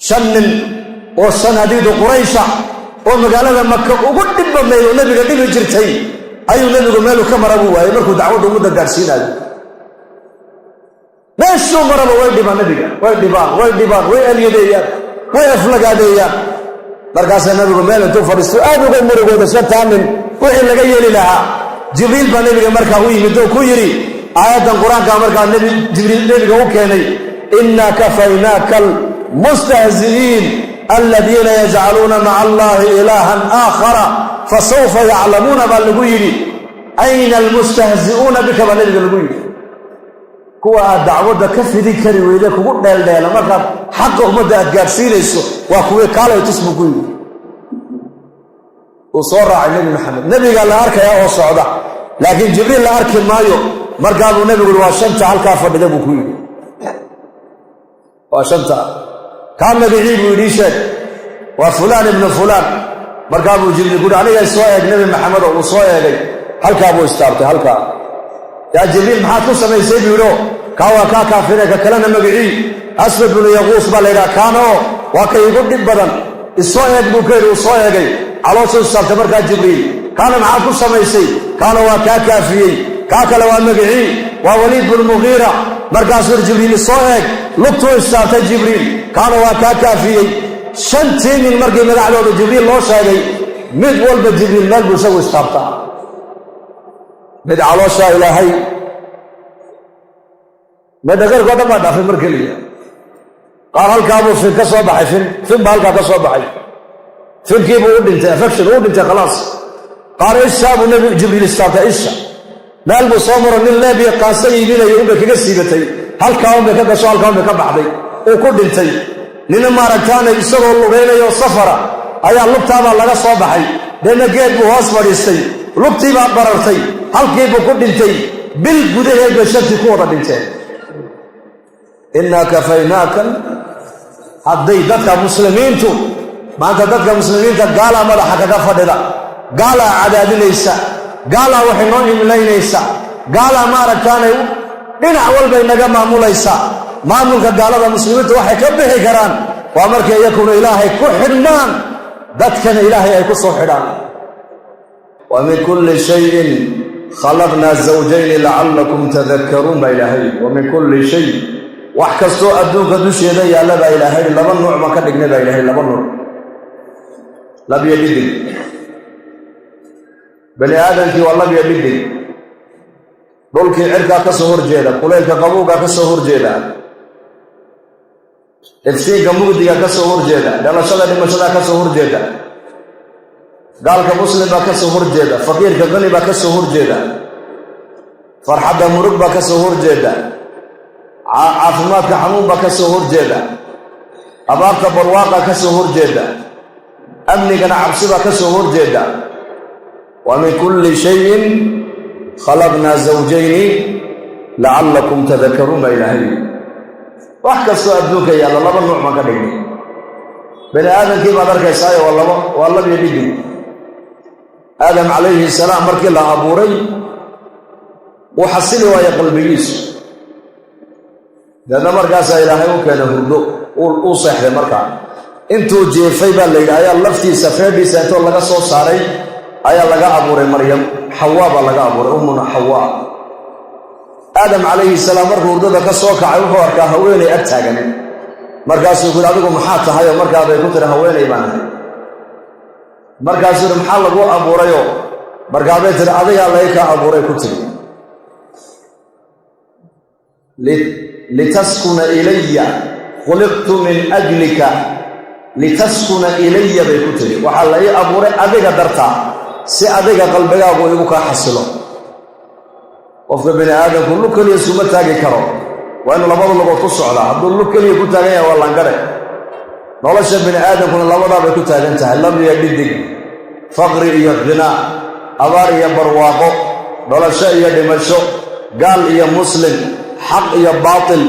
شن وصناديد قريشة ومقالة مكة وقلت بمي ونبي قديم جرتي أي نبي ماله كمر أبوه يمركوا دعوة مدة دارسين هذا ليش شو مرة وين دبان وين اليديات وين أفلق هذيات مركز النبي ماله توفر السؤال وقال مرة بس تعمل وين اللي جاي لها جبريل بنبي مركز هو يمدو كويري آيات القرآن كامر كان النبي جبريل نبي هو كاني إنا كفيناك المستهزئين الذين يجعلون مع الله إلها آخر فسوف يعلمون بالغيري أين المستهزئون بك بالغيري كوا دعوة كف ذكري ويلك وقلنا لا ما كان حق أمد أجارسين يسوع وكوا قالوا يتسموا غيري وصرع النبي محمد النبي قال لا أرك يا صعدة لكن جبريل لا أرك مايو مرقابوا النبي يقول واشنت على الكافر بدبوا غيري واشنت كان نبيعيب ويريشك وفلان ابن فلان مرقابوا جبريل يقول عليه سواء النبي محمد وصواء هلكا أبو استارتي هلكا يا جبريل محاكو سمي سيبي ولو كاوا كاكا فينك كلنا مبيعي أسود بن يغوص بالإذا كانوا وكي يقول بدن السواء ابن كير وصواء على وصول استارتي مرقا جبريل كان محاكو سمي سيب كانوا كاكا فيه كاكا لو مبيعي ووليد بن مغيرة مرقا سور جبريل الصواء لقطو استارتي جبريل كانوا كاكا فيه شنتين من مرقي مدعلو جبريل لو شاقي مد والب جبريل ملبو سوي استارتا مدعلو شا إلهي مدقر قد ما دافع مركلية قال هل كابو فين كصوبحي فين بهالكا كصوبحي فين كيبو ودنت افكشن ودنت خلاص قال ايش سابو النبي جبريل استارتا ايش ملبو صامر من الله بيقاسي بينا يقول لك كسيبتي هل كاوم بك سؤال كاوم بك بحدي وكدنتي nina maaragtaana isagoo lugeynaya safara ayaa lugtaaba laga soo baxay deena geed buu hoos fadhiistay lugtii baa barartay halkii buu ku dhintay bil gudaheeda shanti ku wada dhinteen inna kafaynaaka hadday dadka muslimiintu maanta dadka muslimiinta gaala madaxa kaga fadhida gaala cadaadinaysa gaala waxay noo imlaynaysa gaala maaragtaana dhinac walba inaga maamulaysa maamulka gaalada muslimiinta waxay ka bixi karaan waa markay iyakuna ilaahay ku xidhnaan dadkana ilaahay ay ku soo xidhaan wa min kulli shay'in khalaqna zawjayn la'allakum tadhakkarun ba ilaahay wa min kulli shay wax kasto adduunka dusheeda yaala ba ilaahay laba nooc ma ka dhignay ba ilaahay laba nooc laba yidin bani aadamki waa laba yidin dhulkii cirka ka soo horjeeda kuleelka qabowga ka soo horjeeda ifsiinka mugdiga ka soo horjeeda dhalashada dhimashada ka soo horjeeda gaalka muslimba ka soo horjeeda faqiirka qaniba ka soo horjeeda farxadda murugba ka soo horjeeda caafimaadka xanuunba ka soo horjeeda abaarta barwaaqa ka soo horjeeda amnigana cabsiba ka soo horjeeda wa min kulli shay'in خلقنا زوجين لعلكم تذكرون إلهي وحكستوا أدوك يا الله لبن نوع ما كدقني بني آدم كيف أدرك إسايا والله بيدقني آدم عليه السلام مركي الله أبوري وحسني ويا قلبي يسو لأن مركز إلهي وكان هردو وصح لمركز انتو جيفي بالليل آيا اللفتي سفيدي سيتو لغا صوت ساري آيا لغا أبوري مريم حواء لغا أبوري أمنا حواء آدم عليه السلام مركز هردو ka soo kacay wuxuu arkaa haweeney ag taagan markaas uu adigu maxaa tahay markaa bay ku tiri haweeney baan markaas uu maxaa lagu abuurayo markaa bay tiri adiga leeyka abuuray ku tiri litaskuna ilayya khuliqtu min ajlika litaskuna ilayya bay ku tiri waxa la ii abuuray adiga darta si adiga qalbigaagu igu ka xasilo qofka bini aadamku lu kaliya suma taagi karo waa in labada lugood ku socdaa hadduu lu kaliya ku taagan yahay waa langare nolosha bini aadamkuna labadaa bay ku taagan tahay lam iyo dhidig faqri iyo ghinaa abaar iyo barwaaqo nolosho iyo dhimasho gaal iyo muslim xaq iyo baatil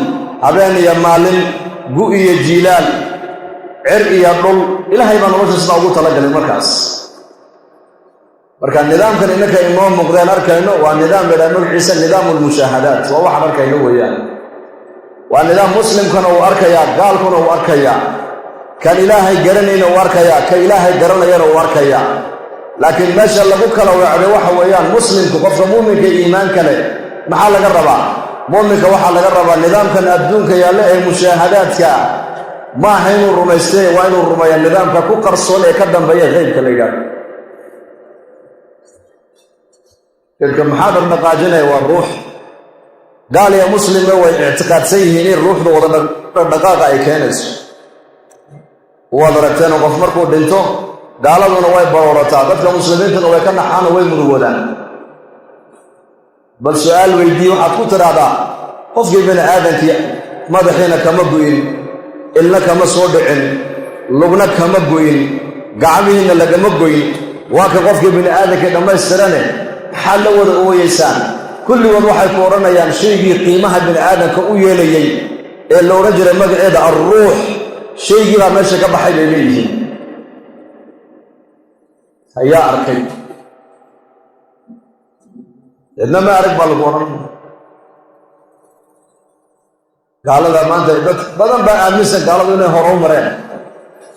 habeen iyo maalin gu iyo jiilaal cir iyo dhul ilaahay baa nolosha sida ugu talagalay markaas marka nidaamkan inaka inoo muuqdeen arkayno waa nidaam leeyahay magaciisa nidaamul mushahadaat waa waxa arkayno weeyaan waa nidaam muslimkana uu arkaya gaalkuna uu arkaya كان إلهي قرنين واركيا كإلهي قرنين واركيا لكن ماشا لقوك لو يعد وحويان مسلم كقف مؤمن كإيمان كله محل قربا مؤمن كوحل قربا النظام كان أدونك يا له مشاهداتك ما هين الرميستي وين الرمي النظام كوكر صولي كدم بيه غيب كليقان تلك محاضر نقاجنا والروح قال يا مسلم هو اعتقاد سيهين الروح دقاقة أي كانس وضربتين وقف مركو دينتو قال لنا واي باورتا dadka muslimiinta way ka naxaan way murugoodaan bal su'aal weydiyo waxa ku tiraada qofkii bini aadamkii madaxiina kama gooyin illa kama soo dhicin lugna kama gooyin gacmihiina lagama gooyin waa ka qofkii bini aadamkii dhameystirane xal wada ooyaysan kulligood waxay ku oranayaan sheegii qiimaha bini aadamka u yeelayay ee loo rajiray magaceeda ar-ruux sheegii baa meesha ka baxay leeyihiin هيا أركي إنما أرك بالقرآن قال هذا ما أنت بدل بقى أمسك قال هذا هرم مرة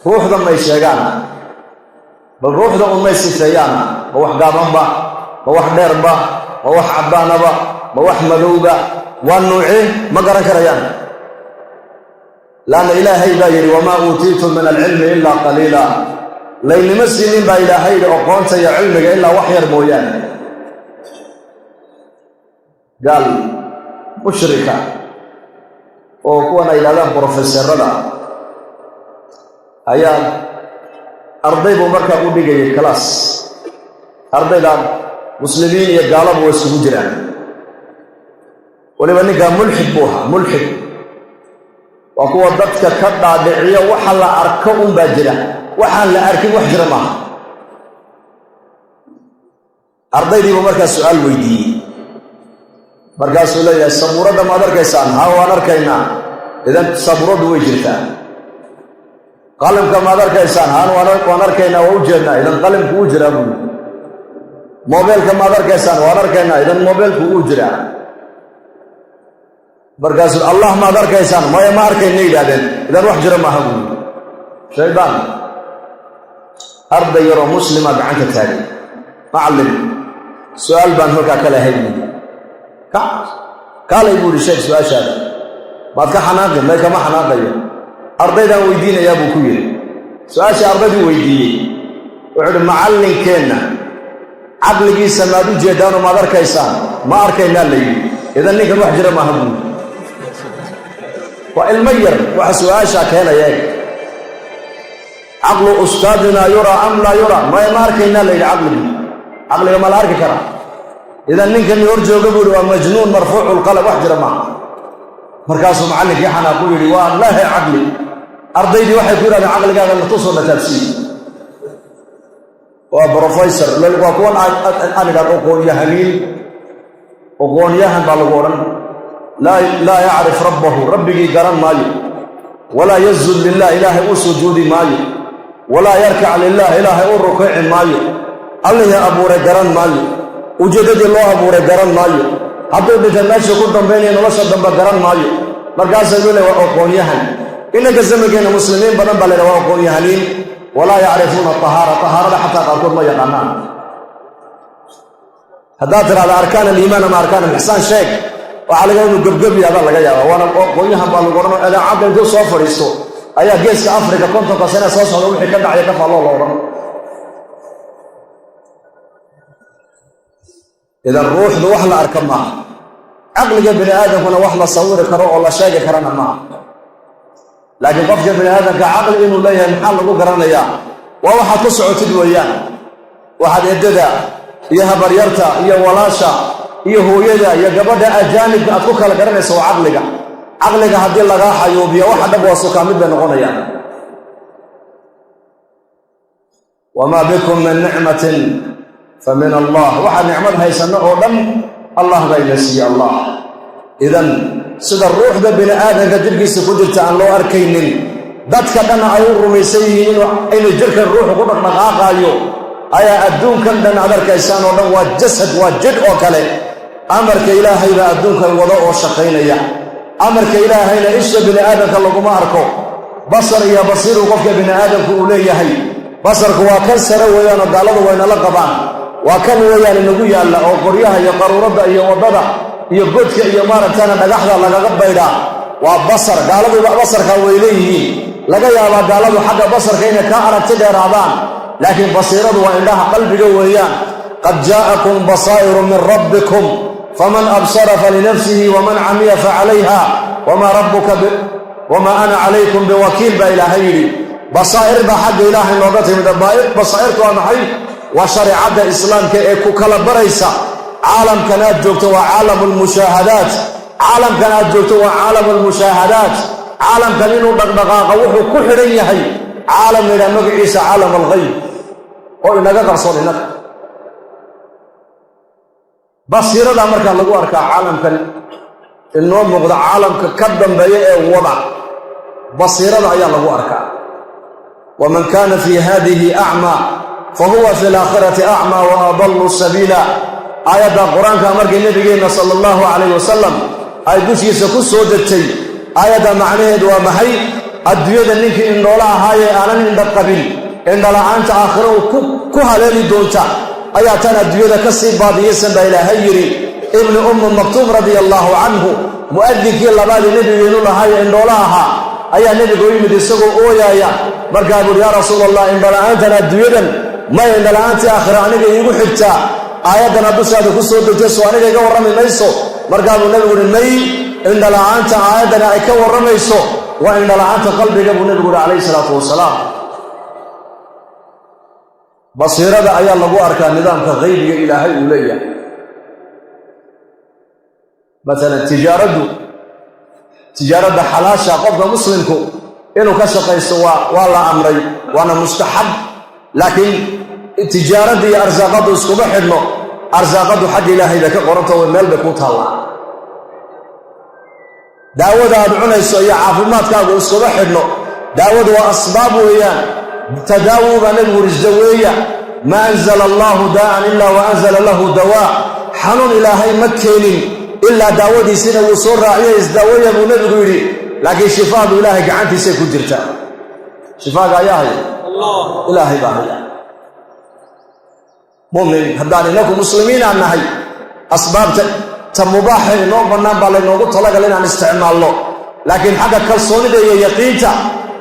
روح ذا ما يشجعنا بل روح ذا ما يستيانا بوح قامبا بوح دربا بوح عبانا بوح ملوبا والنوعين ما قرأ كريان لأن إلهي بايري وما أوتيتم من العلم إلا قليلا لين مسلمين با إلهي أقوانت يا علمك إلا وحير مويان قال مشركة وكوانا إلى ذا بروفيسور رضا أيام أرضي بمركة قولي كلاس أرضي ذا مسلمين يقالب ويسكبوا جيران ولمن قال ملحد بوها ملحد وكوا ضدك كدع دعية وحل أركهم باجرة وحال لا أركب وحجر معه أرضي دي بمركز سؤال ويدي مركز سؤال يا الصبورة ما دركيسان ها وانا ركينا إذن صبورة ويجرتا قلم كما دركيسان ها وانا ركينا ووجرنا إذن قلم كوجر أبو موبيل كما دركيسان وانا ركينا إذن موبيل كوجر مركز الله ما دركيسان ما أركينا إذن وحجر معه شيطان أرض يرى مسلمة بعنك تالي معلم سؤال بان هكا كلا هيني قال يقول الشيخ سؤال شهادة ما تكا حناقي ما يكا ما حناقي أرضي دا ويدين يا أبو كوير سؤال شهادة أرضي ويدين وعلم معلم كينا عقل جيسا ما دو جيدان وما دار كيسان ما أركينا لي إذن ليك الوحجر ما هبو وإلمير وحسؤال شهادة ياك عقل أستاذنا يرى أم لا يرى ما يماركينا لي عقل ما الأرك كرا إذا نمكن يرجو قبل ومجنون مرفوع القلب وحجر معه مركاسه معلق يحنا أقول لي والله عقلي أرضي دي واحد يقول أنا عقلي قال أن تصل لتفسير وبروفيسور وكون أنا قال أقول يهنين أقول يهن بالقرآن لا يعرف ربه ربي قرن مايو ولا يسجد لله إله أسجود مايو ولا يركع لله إله الركوع مايو الله يا أبو رجران مايو وجدد الله أبو رجران مايو حتى بتناش كنتم بيني نلصق دم رجران مايو مركز يقول وأقونيهن إنك زمجين مسلمين بدن بلد وأقونيهنين ولا يعرفون طهارة حتى قالوا ما يقنان هذا ترى على أركان الإيمان مع أركان الإحسان شيء وعلى قولنا قبقبي هذا الله جاء وأنا أقونيهن بالقرآن إلى عبد الدو صفر يستو أيها جيسك أفريقيا كنت قصينا سوسة ووحي كدع يكفى الله إذا الروح ذو وحلا أركب معه عقل بني آدم هنا وحلا صور كروع ولا شاقي كرانا معه لكن قف بني آدم كعقل إنه لا ينحل له كرانا إياه وواحد تسعو تدوى إياه واحد يددا إياها بريرتا إياه ولاشا إياه هو يدا إياه قبدا أجانب أتوك لكرانا يسوى عقلك هدي لغا حيوبيا واحد أبوى سكامد بنغونا يعني وما بكم من نعمة فمن الله واحد نعمتها يسمعه دم الله غيلسي الله إذن سيد الروح ده بني آدم قدر قيس كجرت عن لو أركينين ذاتك أنا أيور رميسيين إن جرك الروح قدر نغاقا يو أيا أدون كان دن عذر كيسان ودن وجسد وجد وكالي أمرك إلهي لأدون كان وضوء وشقين إياه أمرك إلهي لإيش بني آدم كالله ما أركو بصر يا بصير وقفك بن آدم كأولي هي بصرك وكان سرويان وقالوا وين لقبان وكان ويان النبي الله أو قريها يقروا رد أي وضبع يقولك أي مرة كان نجحها لقب بيدا وبصر قالوا بصر كويليه لقى يا قالوا حق بصر كين كأرت تدير عبان لكن بصيرة وإنها قلب جويان قد جاءكم بصائر من ربكم فمن أبصر فلنفسه ومن عمي فعليها وما أنا عليكم بوكيل بإلهي بصائر بحق إله الوضعه من الضائر بصائر توانحي وشريعة الإسلام كأيكو كالبريسة عالم كانت جوكت وعالم المشاهدات عالم كانت جوكت وعالم المشاهدات عالم كانوا دقدقاق وحو كحرية عالم إلى مقعيس عالم الغيب وإنك قرصون إنك بصيرة الأمر كان لقوا أركا عالم كان النوم مقضى عالم كقدم بيئة ووضع بصيرة أيها لقوا أركا ومن كان في هذه أعمى فهو في الآخرة أعمى وأضل السبيل آيات القرآن كأمر النبي صلى الله عليه وسلم أي دوشي سكوس سودتي آيات معناه دوا محي الدوية إنك إن دولا هاي أنا من القبيل إن دولا أنت آخره كهلالي دونتا آياتنا الدوية كسي بعض يسن إلى هيري ابن مكتوم رضي الله عنه مؤذن كي الله بعد النبي يقول هاي إن دولاها أي النبي قوي مدسقو أويا مركب يا رسول الله إن دولا أنتنا الدوية ما إن دولا أنت آخر عنك يقول حتى آياتنا بسادة كسود الجسو عنك يقول رمي ميسو مركب النبي يقول مي إن دولا أنت آياتنا يقول رمي ميسو وإن دولا أنت قلبك أبو النبي عليه الصلاة والسلام بصيرة أيها الله أركان نظام كغيب إلهي أولية مثلا تجارة حلاشة قبل مسلمكم إنه كشق يسوى والله أمري وأنا مستحب لكن التجارة دي أرزاقه اسكو بحرنه أرزاقه حق إلهي لك قرنته والمال بكوتها الله داود أدعونا يسوى عافمات كاقو اسكو بحرنه داود وأسبابه إياه تداوب نبور الزوية ما أنزل الله داء إلا وأنزل له دواء حنون إلهي مكين إلا داود سنة وصور رأيه إزداوية بنبغيري لكن شفاء إلهي قعنتي سيكون جرتا شفاء إلهي الله إلهي باهي مؤمن هداني لكم مسلمين عن نهي أسباب تمباحي نوع بنام بالي نوع طلق لنا عن استعمال الله لكن حقا كالصوني دي يقينتا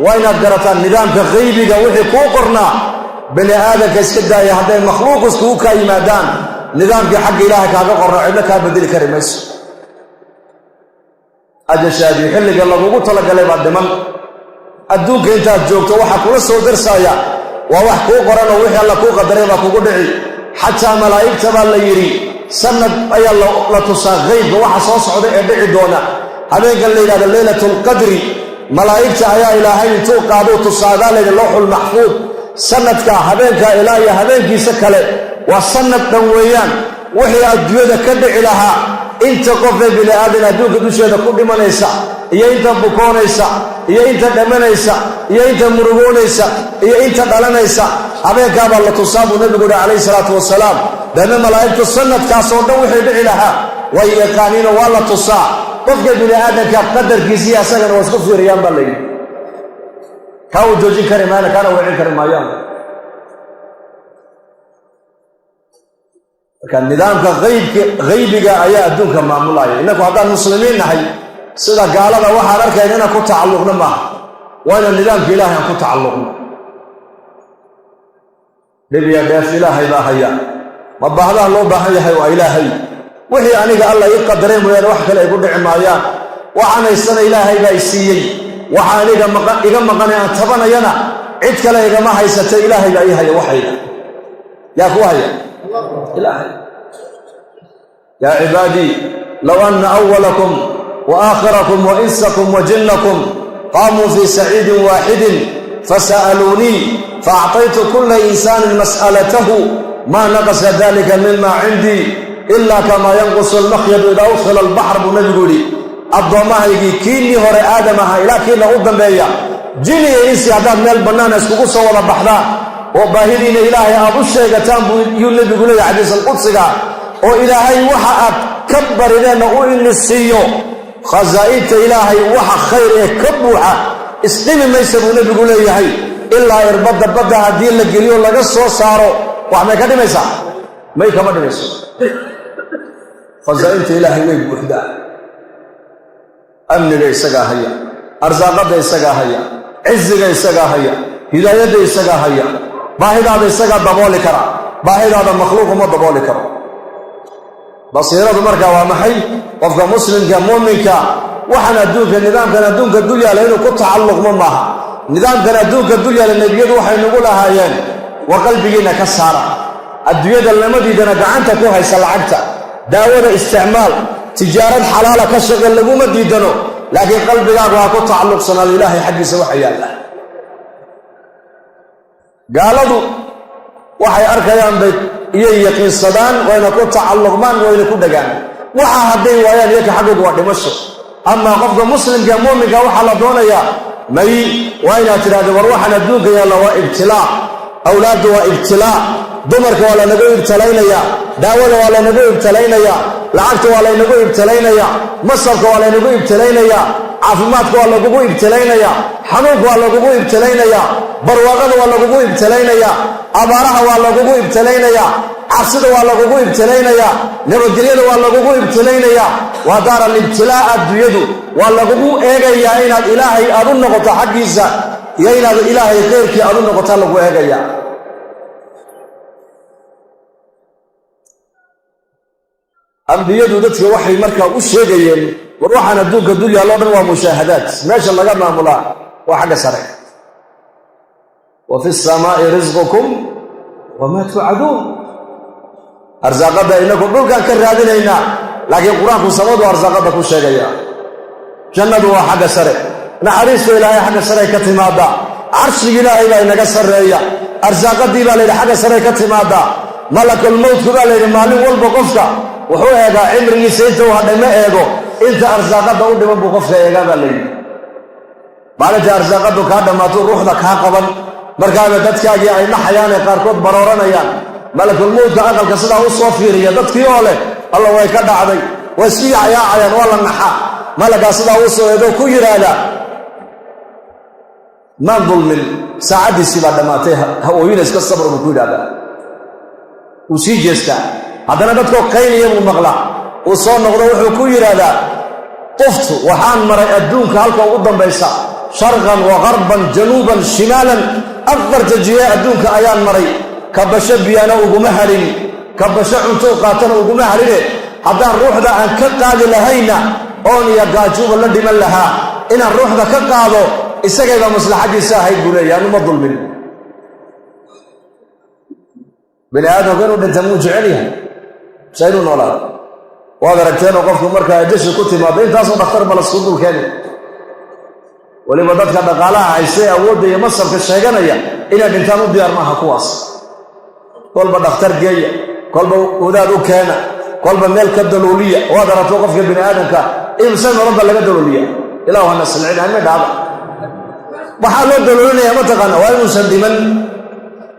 وين أقدرت النظام كغيبي وحي كوقرنا بني آدم كيسكدا يهدي مخلوق اسكوكا يمادان نظام في حق إلهك هذا قرر عبنك بدل كريم يسو أجل شادي حلق الله وقلت لك لي بعد من أدوك انت الجوكت وحك ورسو درسايا ووحك وقرنا وحي الله كوكا دريبا كوكو دعي حتى ملايك تبا اللي يري سند أي الله لا تصاغ غيب وحصوص عدعي دونا هذين قال لي هذا الليلة القدر ملائكة يا إلهي توقعوا تصاغا لي اللوح المحفوظ سندك هبينك إلهي هبينك سكله وسند دويان وحي أدوية كدع لها انت قفل بلا آدنا دوك دوشيدا كل منيسا يا انت بكونيسا يا انت دمنيسا يا انت مرغونيسا يا انت دلنيسا هبينك الله تصاب النبي عليه الصلاة والسلام دم ملائكة السند كاسون وحي دع لها وهي قانين والله تصاب قفل بلا آدنا قدر كيسيا سنة واسقف في ريان بالله كاو جوجي كريمان كان وعين كريمان كان نظام غيبك أيها الدنيا معمولا إنك هذا المسلمين نحي سيدا قال هذا واحد أركا إننا كنت تعلقنا معه وإن النظام في إلهي كنت تعلقنا نبيا بيف إلهي باهيا مبا هذا الله باهيا وإلهي وحي أنك الله يقدرين ويا وحكا لا يقول عمايان وعنا السنة إلهي بايسيي وحا إيقا مقاني أن تبنى ينا عدك لا إيقا ما هيسة إلهي بايهي وحيدا يا أخوهي إلهي يا عبادي لو أن أولكم وآخركم وإنسكم وجنكم قاموا في سعيد واحد فسألوني فأعطيت كل إنسان مسألته ما نقص ذلك مما عندي إلا كما ينقص المخيط إذا أدخل البحر بنجولي الضماء يجي كيني هور آدمها إلى كينا قدام بيا جيني إنسي هذا من البنان اسكوكوسا ولا بحران وباهرين إلهي أبو الشيء تام يولي بيقولي حديث القدس وإلهي وحا كبر لنا وإن السيو خزائنت إلهي وحا خير كبوحا isqimi maysa buu nebigu leeyahay ilaa irbadda badda haddii la geliyo laga soo saaro wax may ka dhimaysaa may kama dhimayso khasaa'inta ilaahay way buuxdaa amniga isagaa haya arsaaqadda isagaa haya ciziga isagaa haya hidaayadda isagaa haya baahidaada isagaa dabooli kara baahidaada makhluuq uma dabooli karo basiiradu markaa waa maxay qofka muslimka muuminka waxaan adduunka nidaamkan adduunka dul yaala inuu ku tacalluqmo maaha nidaamkan adduunka dul yaala nebiyadu waxay nagu lahaayeen war qalbigiinna ka saara adduunyada lamadiidana gacanta ku haysa lacagta daawada isticmaal tijaarad xalaala ka shaqe laguma diidano laakiin qalbigaagu waa ku tacalluqsanaado ilaahay xaggiisa waxa yaalla gaaladu waxay arkayaan bay iyay yaqiinsadaan wayna ku tacalluqmaan wayna ku dhagaan waxa hadday waayaan iyaka xaggoogu waa dhimasho amaa qofka muslimka muuminka waxaa la doonayaa may waa inaad tidhahdo war waxaan adduunka yaalla waa ibtilaa awlaadda waa ibtilaa dumarka waa lanagu ibtalaynayaa daawada waa laynagu ibtalaynayaa lacagta waa laynagu ibtalaynayaa masarka waa laynagu ibtalaynayaa caafimaadka waa lagugu ibtalaynayaa xanuunka waa lagugu ibtalaynayaa barwaaqada waa lagugu ibtalaynayaa abaaraha waa lagugu ibtalaynayaa cabsida waa lagugu ibtalaynayaa nabadgelyada waa lagugu ibtalaynayaa waa daaral ibtilaa adduunyadu waa lagugu eegayaa inaad ilaahay aad u noqoto xaggiisa iyo inaad ilaahay khayrkii aad u noqota lagu eegayaa ambiyadu dadka waxay markaa u sheegayeen war waxaan adduunka dul yaallo dhan waa mushaahadaad meesha laga maamulaa waa xagga sare wa fi samaa'i risqukum wamaa tuucaduun arsaaqadda inagu dhulkaan ka raadinaynaa laakiin qur-aanku samadu arsaaqadda ku sheegaya jannadu waa xagga sare naxariista ilaahay xagga sare ka timaaddaa carshiga ilaahay baa inaga sarreeya arsaaqaddii baa layidhi xagga sare ka timaaddaa malakul mowtku baa layidhi maalin walba qofka wuxuu eegaa cimrigiisa inta uu hadhay ma eego inta arsaaqadda u dhiman buu qofka eegaa baa layidhi maalinta arsaaqaddu kaa dhammaato ruuxda kaa qaban markaaba dadkaagii ay naxayaan ee qaarkood barooranayaan malakulmowtka aqalka sidaa u soo fiiriya dadkii oo leh alla way ka dhacday way isku yacyaacayaan waa la naxaa malagaa sidaa u soo eego ku yidhaahdaa maan dulmin saacaddiisii baa dhammaatay ha-ooyina iska sabr buu ku yidhahdaa wuu sii jeestaa haddana dadkoo qaynaya buu maqlaa uu soo noqdo wuxuu ku yidhaahdaa quftu waxaan maray adduunka halka ugu dambaysa sharqan wa qarban januuban shimaalan afarta jihe adduunka ayaan maray kabasho biyana uguma hadhin kabasho cunto qaatana uguma hadhine haddaan ruuxda aan ka qaadi lahayna oon iyo gaajuuba la dhiman lahaa inaan ruuxda ka qaado isagayba maslaxadiisa ahayd buu leeya anuma dulmin bini aadamka inuu dhinta muu jecel yahay se inuu noolaado waad aragteenoo qofku markaa ajashi ku timaado intaasoo dhakhtar ba lasku dulkeeni weliba dadka dhaqaalaha haystay awoodda iyo masarka sheeganaya inay dhintaan u diyaar maaha kuwaas kolba dhakhtar geeya kolba wadaad u keena kolba meel ka daluuliya waad aragto qofka bini aadamka imse noloba laga daluuliya ilahu hana silcin anma dhaaba waxaa loo daluulinaya mataqaana waa inuusan dhiman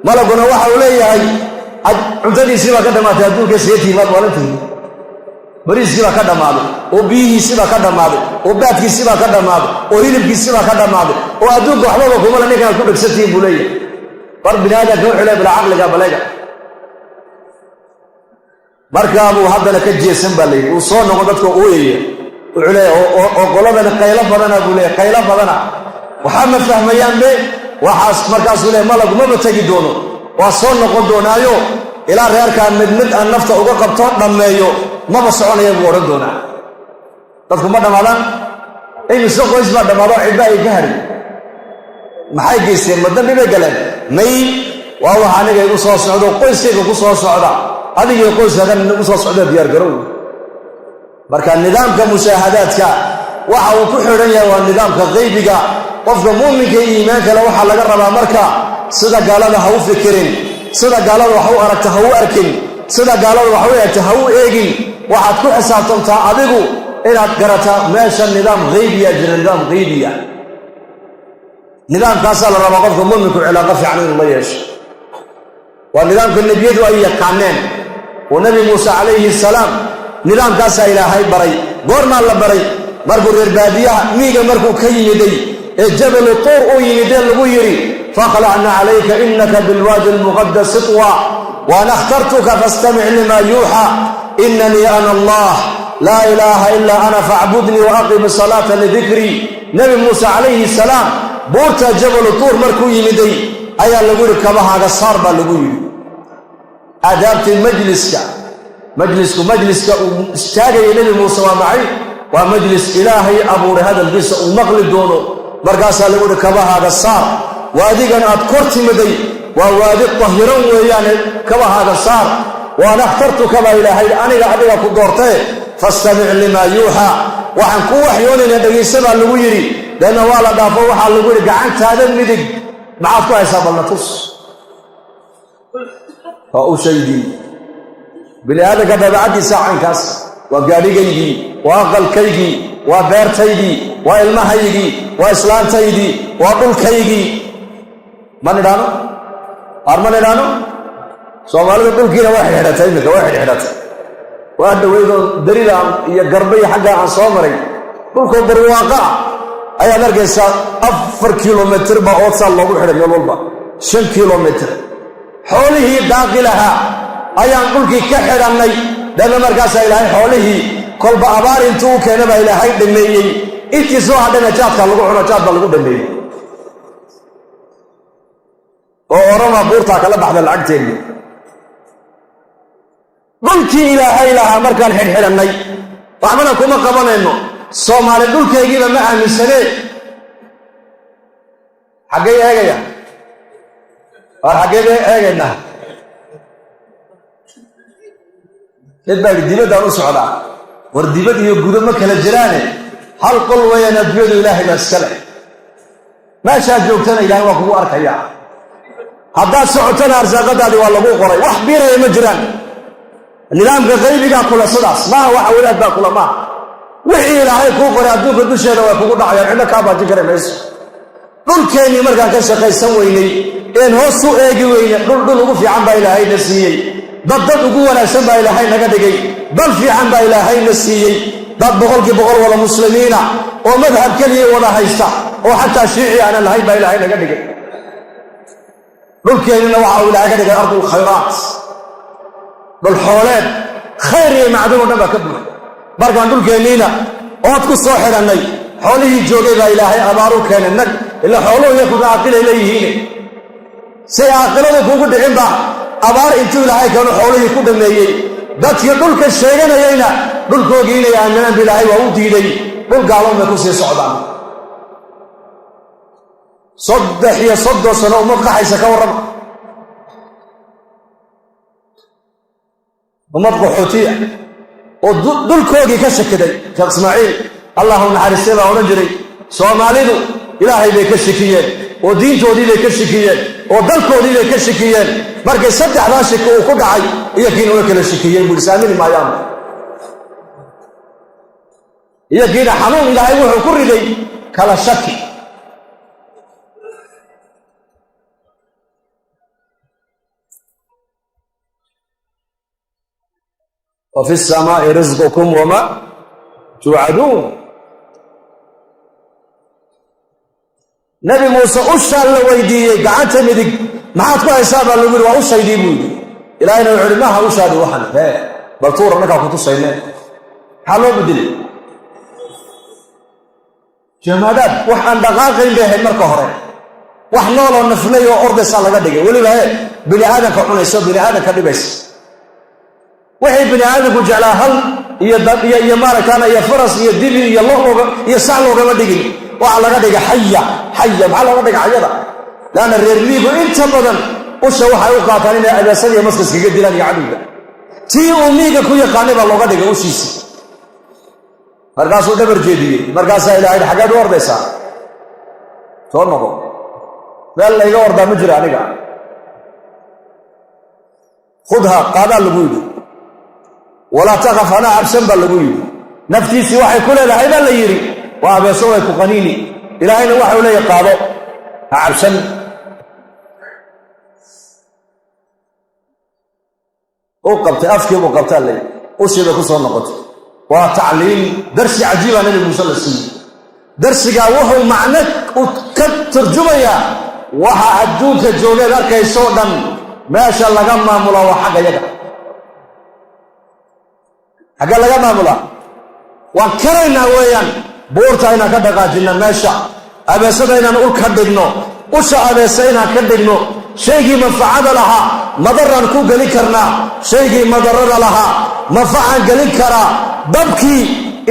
malaguna waxa uu leeyahay cuntadiisii baa ka dhammaatay adduunka seetiimaad maalintii bariiskii baa ka dhammaaday oo biyihiisii baa ka dhammaaday oo baadkiisii baa ka dhammaaday oo hilibkiisii baa ka dhammaaday oo adduunka waxbaba kumala ninkaad ku dhegsantihiin buu leeyahay bar bini aadamka wuxuu leey bilaa caqliga balayga markaabuu haddana ka jeesan baa layidhi uu soo noqo dadka ooyaya wuxuu leeyahay oo qoladani qaylo badana buu leeyahay qaylo badana waxaa ma fahmayaanbe waxaas markaasuu leeyahay malagu maba tegi doono waa soo noqon doonaayo ilaa reerkaan mid aan nafta uga qabtoo dhammeeyo maba soconaya buu odhan doonaa dadku ma dhammaadaan imise qoys baa dhammaado cidba ay ka harin maxay geysteen ma dambi bay galeen may waa waxa aniga igu soo socdo qoyskayga ku soo socda adigii qoyskaagan inagu soo socda diyaargarow marka nidaamka mushaahadaadka waxa uu ku xidhan yahay waa nidaamka qaybiga qofka muuminka iyo iimaankale waxaa laga rabaa marka sida gaalada ha u fikirin sida gaalada wax u aragta ha u arkin sida gaalada wax u eegta ha u eegin waxaad ku xisaabtantaa adigu inaad garataa meesha nidaam haybiya jira nidaam haybiya nidaamkaasaa la rabaa qofka muuminku cilaaqa fiican inuu la yeesho waa nidaamka nebiyadu ay yaqaaneen oo nebi muuse calayhi salaam nidaamkaasaa ilaahay baray goormaa la baray markuu reer baadiyaha miiga markuu ka yimiday جبل الطور يمدين لغيري فاخلعنا عليك إنك بالوادي المقدس طوى وأنا اخترتك فاستمع لما يوحى إنني أنا الله لا إله إلا أنا فاعبدني وأقم الصلاة لذكري. نبي موسى عليه السلام بورتا جبل الطور مركو يمدي أيها لغيري كبها قصار بالغيري أدابت مجلسك استاغي نبي موسى ومعي ومجلس إلهي أبو هذا القصة ومغلب دونه مرقاسا لغيري كبها قصار واديقا أذكرت مدي ووادي الطهيرون ويعني كبها قصار وأنا اخترتك ما إلهي أنا أديقا كدورتي فاستمع لما يوحى وحن كو وحيوني ندقي سبا لغيري لأنه والا دافو وحا لغيري قعنت هذا المدق معافكو حساب الله تص فأشيدي بني هذا قد بعدي ساعة كاس وقاليقيدي وأقلكيدي وبيرتيدي وإلمهيدي وإسلامتيدي وقلكيدي ما ندانو أرما ندانو سومالي قلكينا واحد حدثين واحد حدث وهذا ويدو دليل يا قربي حقا عن صومري قلكم بالواقع أي نرجع 4 كيلومتر بأوصل الله وحده يلولبا 5 كيلومتر حوله داخلها أي نقولك كحرني لأن مركز إلهي حوله كل بأبار انتو كنبا إلهي دميي إنتي سوى هذا نجات كاللغو حنجات باللغو دميي وأرما بورتا كلا بعد العقتين dhulkii ilaahay lahaa markaan xirxirannay waxbana kuma qabanayno Soomaali dhulkaygiiba ma aaminsanee xagee eegaya war xagee eegayna dadbaa dibadda u socda war dibad iyo gudo ma kala jiraane hal qol weeyana dibadda ilaahay baa iska leh meesha joogtana ilaahay waa kugu arkaya haddaad socotana arsaaqadaadi waa lagu qoray wax biiraya ma jiraan nidaamka qaybiga kula sidaas ma waxa walaad baa kula ma wixii ilaahay ku qoray adduunka dusheeda waa kugu dhacayaan cidna ka baajin kare mayso dhulkeeni markaan ka shaqaysan weynay een hoos u eegi weynay dhul ugu fiican baa ilaahay na siiyey dad ugu wanaagsan baa ilaahay naga dhigay dal fiican baa ilaahay na siiyey dad boqolkiiba boqol wada muslimiina oo madhab kaliya wada haysta oo xataa shiici aan lahayn baa ilaahay naga dhigay dhulkeena waxa uu ilaahay ka dhigay ardul khayraat بالحولات خير معدوم دبا كبر بركان دولكينينا ood ku soo xiranay xoolihii joogay baa ilaahay abaaru keenay ila xooluhu yakuba aqil ilayhiin si aqilada kugu dhicin ba abaar intuu ilaahay kan xoolihii ku dhameeyay dadkii dhulka sheeganayayna dhulkoogiina aaminaan bilaahay waa u diiday dhul gaaloon ku sii socdaan صدح يا صد سنه ما qaxaysa ka waran ومضغ حوتية ودول كوغي كشكدي شيخ اسماعيل اللهم نحرسي بها ونجري سوماليدو إلهي بي كشكيين ودينتودي بي كشكيين ودلكودي بي كشكيين مركي صدح لا شك وكدعي يكين وكل الشكيين بلسامين ما يام يكين حنون إلهي وحو كردي كلا شكي وفي السماء رزقكم وما توعدون نبي موسى أشى الله ويديه قعدت مدق ما عاد كوا حساب الله يقول وأشى يديبون إلهنا وعلمها أشى وحنا بطورة نكا كنت صيناه حلو بدل جمادات وحن دقاقين به المركهرين وحنا لو نفلي وأرض صالة قدقة ولي بها بني آدم كعون يسوي بني آدم كدبس وحي بني آدم جعل هل يا مارا كان يا فرس يا دبي يا الله يا سعلو كما دقي وعلى قدقة حية على قدقة عيدا لأن الريرليب انت بدن وشا وحا يقاتلين أباسان يا مسكس كدلان يا عدو تي أميقا كويا قانب الله قدقة وشيسي مرقاسو دبر جيدي مرقاسا إلى عيد حقاد ورد يسا تور نقو فالله يقور دا مجرى عنك خذها قادة لقويدي ولا تخف أنا عبسن باللقويدي نفتي سواحي كل العيبا اللي يري وأبي سوى كقنيني إلى أين وحي ولا يقاضوا عبسن وقبت أفكي وقبت اللي أشهد كسر نقطي وتعليم درس عجيب عن النبي صلى الله عليه وسلم darsiga wuxuu macno ka turjumaya waxa adduunka joogay arkayso dhan meesha laga maamulo waa xagga yaga xagga laga maamulo waan karaynaa weeyaan buurta inaan ka dhaqaajina meesha abeesada inaan ul ka dhigno usha abeesa inaan ka dhigno shaygii manfacada lahaa madaraan ku gelin karnaa shaygii madarada lahaa manfacaan gelin karaa dabkii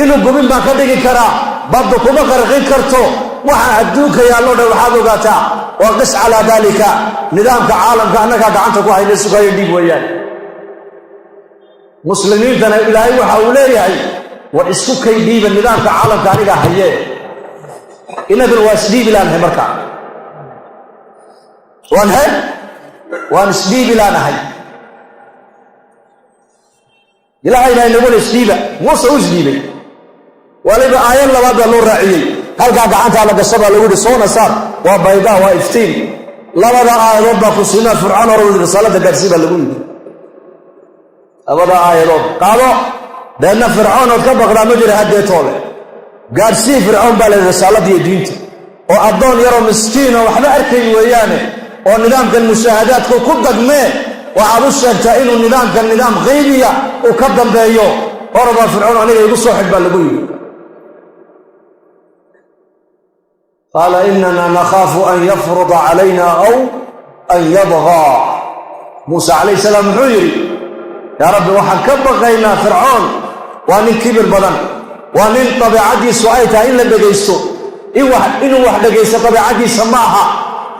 inuu gubin baan ka dhigi karaa badda kuma qarqin karto waxa adduunka yaallo dhan waxaad ogaataa waa qis calaa daalika nidaamka caalamka annagaa gacanta ku hayna sugayo dhiib weeyaan muslimiintana ilaahay waxa uu leeyahay war isku kay dhiiba nidaamka caalamka aniga haye inaguna waa isdhiibi laanahay markaa waan isdhiibi laanahay ilaahayna inaguna isdhiiba muuse u isdhiibay waliba aayad labaad baa loo raaciyey halkaa gacantaa la gasha baa lagu yidhi soona saar waa baydaa waa iftiin labada aayadood baa ku siinaa fircoon hore risaalada gaarsii baa lagu yidhi labada aayadood qaado deedna fircoon ood ka baqdaa ma jira haddeetoole gaarsii fircoon baa layidhi risaaladiiyo diinta oo addoon yaroo miskiin oo waxba arkayn weeyaane oo nidaamkan mushaahadaadku ku dagmee waxaad u sheegtaa inuu nidaamkan nidaam qaybiya uu ka dambeeyo orabaa fircoon aniga igu soo xidh baa lagu yidhi qaala inana nakhaafu an yafruda calayna aw an yabgaa muuse calayh salaam muxuu yidhi yaa rabbi waxaan ka baqaynaa fircoon waa nin kibir badan waa nin dabeicaddiisu ay tahay in la dhegaysto inuu wax dhegaysto dabeicaddiisa ma aha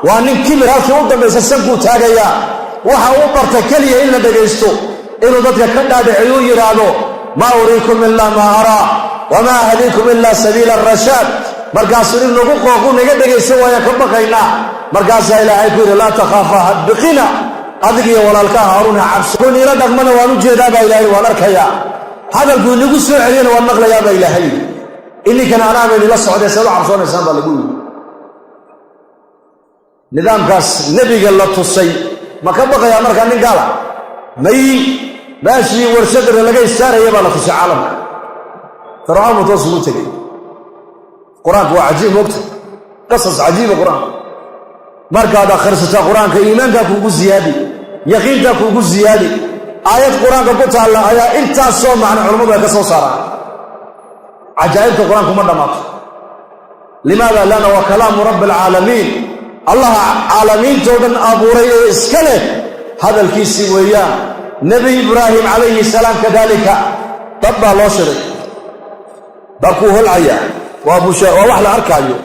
waa nin kibir halkii u dambaysa sankuu taagayaa waxa uu barta keliya in la dhegaysto inuu dadka ka dhaadhiciyu yidhaahdo maa uriikum ilaa maa araa wamaa ahdiikum ilaa sabiila arashaad markaasuu in nagu qooqu naga dhegaysan waayaan ka baqaynaa markaasaa ilaahay ku yidhi laa takhaafa hadbiqina adigiyo walaalkaa haaruuna cabsi kun ila dhaqmana waan u jeedaa baa ilaahay waan arkayaa hadalkuu inagu soo celiyana waan maqlayaa baa ilaahay ininkana anaaba inila socdee seed u cabsoonaysaan baa lagu yidhi nidaamkaas nebiga la tusay ma ka baqayaa markaa nin gaala may meeshii warshadana laga istaaraya baa la tusay caalamka fircoon buu toos ugu tegey qur-aanku waa cajiib mogta qasas cajiiba qur-aanka markaad akhrisataa qur-aanka iimaankaa kuugu ziyaadi yaqiintaa kuugu ziyaadi aayad qur-aanka ku taalla ayaa intaasoo macno culammadu ay ka soo saaraan cajaa'ibta qur-aanku ma dhammaato limaada lana waa kalaamu rabbi alcaalamiin allaha caalamiintoo dhan abuuray ee iska leh hadalkiisii weeyaan nebi ibraahim calayhi salaam kadaalika dad baa loo shiray dabkuu holcayaa waa wax la arkaayo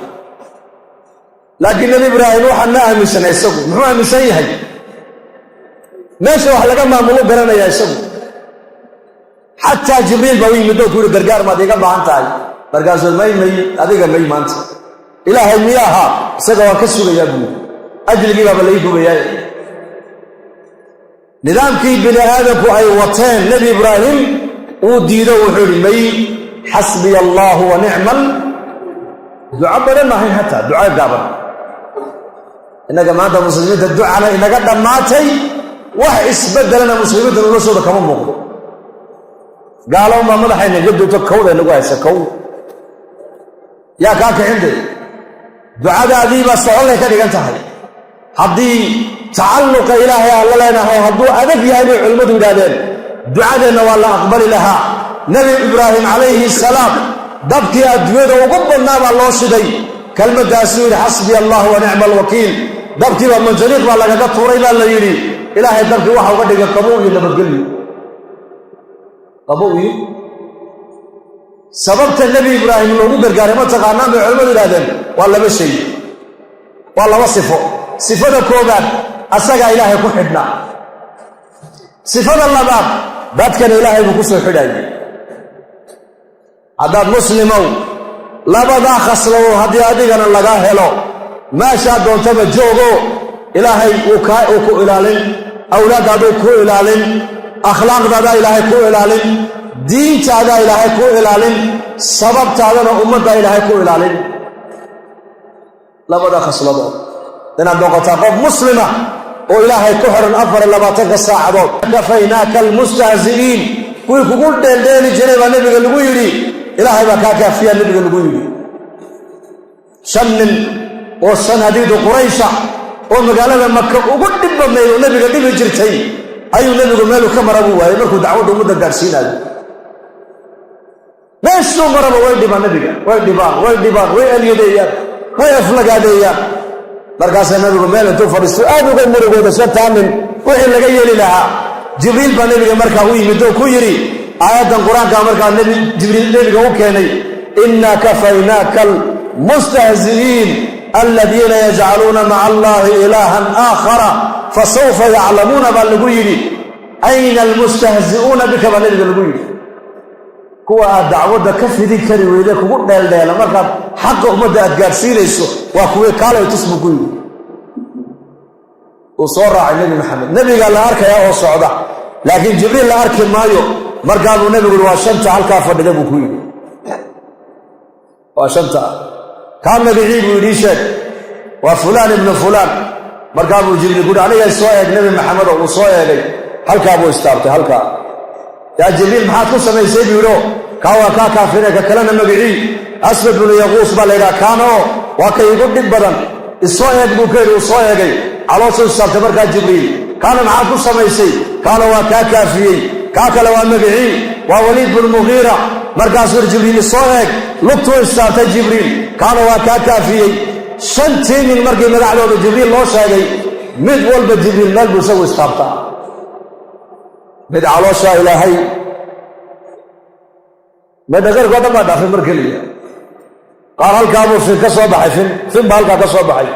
laakiin nebi ibraahim waxaan ma aaminsanay isagu muxuu aaminsan yahay meesha wax laga maamulo garanayaa isagu xataa jibriil baa u yimid oo ku yidhi gargaar maad iga baahan tahay markaasuu may adiga may maanta ilaahay miyaaha isaga waan ka sugayaa buuri ajligii baaba lai gubayaa nidaamkii bini aadamku ay wateen nebi ibraahim uu diido wuxuu yidhi may xasbiya allaahu wa nicmal duco badan maahayn hataa duco gaaban innaga maanta muslimiinta ducana inaga dhammaatay wax isbeddelana muslimiinta noloshooda kama muuqdo gaaloonbaa madaxayna ga doogto kawda inagu haysa kow yaa kaa kixintay ducadaadiibaa soconlay ka dhigan tahay haddii tacalluqa ilaahay aan la leenahay hadduu adag yahay bay culimmadu yidhaahdeen ducadeenna waa la aqbali lahaa nebi ibraahim calayhi salaam dabkii adduunyada ugu badnaa baa loo shiday kelmaddaasuu yidhi xasbiya allahu wa nicma alwakiil dabkiiba manjaniiq baa lagaga tuuray baa la yidhi ilaahay dabkii waxa uga dhigay qabow iyo nabadgelyo qabow iyo sababta nebi ibraahim loogu gargaaray ma taqaanaan bay culimmadu yidhahdeen waa laba shay waa laba sifo sifada koobaad asagaa ilaahay ku xidhnaa sifada labaad dadkana ilaahay buu ku soo xidhayay haddaad muslimow labadaa khasladood haddii adigana laga helo meeshaa doontaba joogo ilaahay uu ku ilaalin awlaaddaaduu ku ilaalin akhlaaqdaadaa ilaahay ku ilaalin diintaadaa ilaahay ku ilaalin sababtaadana ummaddaa ilaahay ku ilaalin labada khasladood inaad noqotaa qof muslima oo ilaahay ku xiran 24 saacadood kafaynaaka almustahzi'iin kuwii kugu dheeldheeli jiray baa nebiga lagu yidhi ilaahay baa kaa kaafiyaa nebiga lagu yidhi شن والصناديد قريشة ومقالة مكة وقل دبا ونبي قد دبا جرتين أي نبي ماله كم ربوه يمركوا دعوته مدة دارسين هذا ليش نوم ربوه وين دبا نبي وين دبا وين اليديات وين أفلق هذه مركز النبي ماله توفر السؤال وقل مرقوا دسات تامن وين لقي لها جبريل بنبي مركا هو يمدو كويري آيات القرآن كمركا النبي جبريل نبي هو كاني إنا كفيناك المستهزئين الذين يجعلون مع الله إلها آخر فسوف يعلمون بالقويري أين المستهزئون بك بنبي القويري كوا دعوة كف ذي كري ويدك وقول دال مركا حق مدة أتقارسين يسو وكوي كالا يتسمو قويري وصور على النبي محمد النبي قال لا أركي يا هو الصعودة لكن جبريل لا أركي مايو مرقابوا النبي يقول واشمت على الكافر لدبو كويني واشمت كان نبي عيب ويريشك وفلان ابن فلان مرقابوا جبريل يقول عليه السوايق نبي محمد وصوايا لي هلكا أبو استابتي هلكا يا جبريل محاكو سمي سيبي ولو كاوا كاكا فينك كلنا نبي عيب أسفد من يغوص بالإذا كانوا وكي يقول لك بدن السوايق بوكيري وصوايا على صوت صار تبرك جبريل كان معاكو سميسي كان وكاكا فيه كاكا لو النبي ووليد بن المغيرة مركز جبريل الصاهق لطو استارت جبريل كان وكاكا فيه شنتين من مركز مدعلو جبريل لو شاقي مد والب جبريل مالبو سوي استارتا مدعلو شا إلهي مدغير قدما دا في مركلية قال هل كابو في كصوبحي فين بالكا كصوبحي